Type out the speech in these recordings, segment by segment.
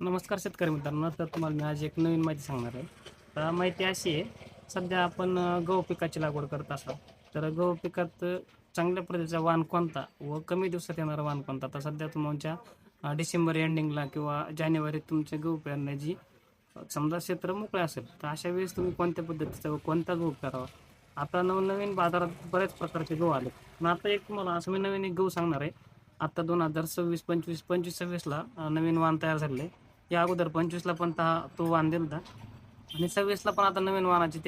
नमस्कार शेतकरी मित्रांनो. तर तुम्हाला मी आज एक नवीन माहिती सांगणार आहे. तर माहिती अशी आहे, सध्या आपण गहू पिकाची लागवड करत असाल, तर गहू पिकात चांगल्या प्रतीचा वाण कोणता व कमी दिवसात येणारा वाण कोणता? तर सध्या तुमच्या डिसेंबर एंडिंगला किंवा जानेवारीत तुमचे गहू पेरण्याची समजा क्षेत्र मोकळे असेल, तर अशा वेळेस तुम्ही कोणत्या पद्धतीचा व कोणता गहू करावा? आता नवनवीन बाजारात बऱ्याच प्रकारचे गहू आले. पण आता एक तुम्हाला असं मी नवीन एक गहू सांगणार आहे. आता 2026, 25, 25-26ला नवीन वाण तयार झालेलं आहे. या अगोदर 25ला पण तो वाण दिलता आणि 26ला पण आता नवीन वाणाची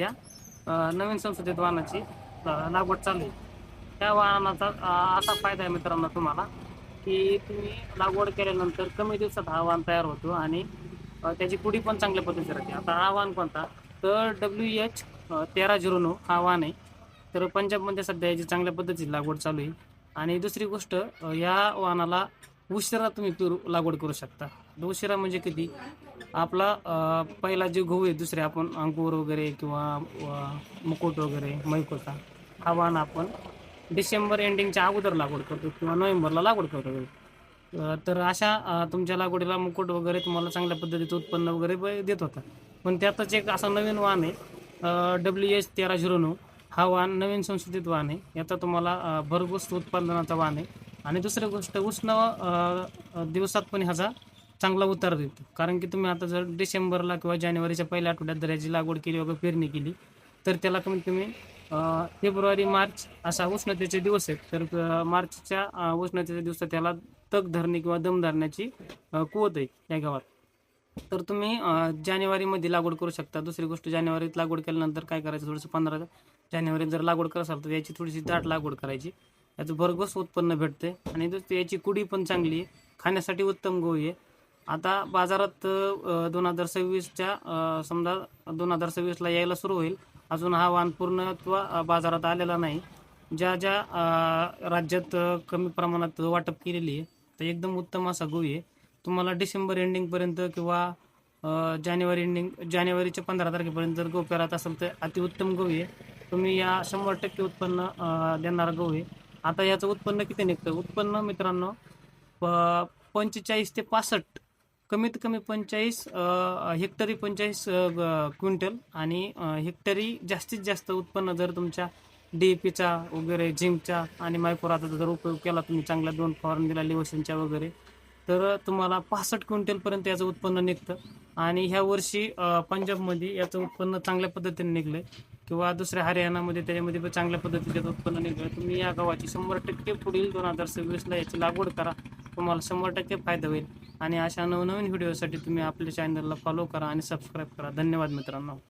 नवीन संशोधित वाणाची लागवड चालू आहे. त्या वाहनाचा असा फायदा आहे मित्रांनो तुम्हाला, की तुम्ही लागवड केल्यानंतर कमी दिवसात हा वाण तयार होतो आणि त्याची कुडी पण चांगल्या पद्धतीची राहते. आता हा वाण कोणता? तर WH 1309 हा वाण आहे. तर पंजाबमध्ये सध्या याची चांगल्या पद्धतीची लागवड चालू आहे. आणि दुसरी गोष्ट, या वाणाला उशिरा तुम्ही लागवड करू शकता. उशिरा म्हणजे किती? आपला पहिला जे गहू आहे, दुसरे आपण अंकुर वगैरे किंवा मुकुट वगैरे मैकोचा हा वाण आपण डिसेंबर एंडिंगच्या अगोदर लागवड करतो किंवा नोव्हेंबरला लागवड करतो. तर अशा तुमच्या लागवडीला मुकुट वगैरे तुम्हाला चांगल्या पद्धतीचं उत्पन्न वगैरे देत होता. पण त्यातच एक असा नवीन वाण आहे, WH 1309 हा वाण नवीन संशोधित वाण आहे. याचा तुम्हाला भरघोस उत्पादनाचा वाण आहे. आणि दुसरी गोष्ट, उष्ण दिवसात पण ह्याचा चांगला उतार देतो. कारण की तुम्ही आता जर डिसेंबरला किंवा जानेवारीच्या पहिल्या आठवड्यात जर याची लागवड केली वगैरे पेरणी केली, तर त्याला कमीत कमी फेब्रुवारी मार्च असा उष्णतेचे दिवस आहेत. तर मार्चच्या उष्णतेच्या दिवसात त्याला तग धरणे किंवा दम धरण्याची कुवत आहे या गावात. तर तुम्ही जानेवारीमध्ये लागवड करू शकता. दुसरी गोष्ट, जानेवारीत लागवड केल्यानंतर काय करायचं, थोडंसं 15 जानेवारीत जर लागवड करत असाल तर याची थोडीशी दाट लागवड करायची. याचं भरघोस उत्पन्न भेटते आणि याची कुडी पण चांगली आहे, खाण्यासाठी उत्तम गहू आहे. आता बाजारात 2026च्या समजा 2026ला यायला सुरू होईल. अजून हा वाण पूर्णत्व बाजारात आलेला नाही. ज्या ज्या राज्यात कमी प्रमाणात वाटप केलेली आहे, तर एकदम उत्तम असा गहू आहे. तुम्हाला डिसेंबर एंडिंगपर्यंत किंवा जानेवारीच्या 15 तारखेपर्यंत जर गहू पेरत असेल तर अतिउत्तम गहू आहे. तुम्ही या 100% उत्पन्न देणारा गहू आहे. आता याचं उत्पन्न किती निघतं? उत्पन्न मित्रांनो 45 ते 65, कमीत कमी 45 हेक्टरी 45 क्विंटल आणि हेक्टरी जास्तीत जास्त उत्पन्न जर तुमच्या DAPचा वगैरे झिंकचा आणि मायक्रोराचा जर उपयोग केला तुम्ही, चांगल्या 2 फवारणी दिला लिव्होसिनच्या वगैरे, तर तुम्हाला 65 क्विंटलपर्यंत याचं उत्पन्न निघतं. आणि ह्या वर्षी पंजाबमध्ये याचं उत्पन्न चांगल्या पद्धतीने निघलं किंवा दुसऱ्या हरियाणामध्ये त्याच्यामध्ये पण चांगल्या पद्धतीचं उत्पन्न निघलं. तुम्ही या गव्हाची 100% पुढील 2026ला याची लागवड करा. तुम्हाला 100% फायदा होईल. आणि अशा नवनवीन व्हिडिओसाठी तुम्ही आपल्या चॅनलला फॉलो करा आणि सबस्क्राईब करा. धन्यवाद मित्रांनो.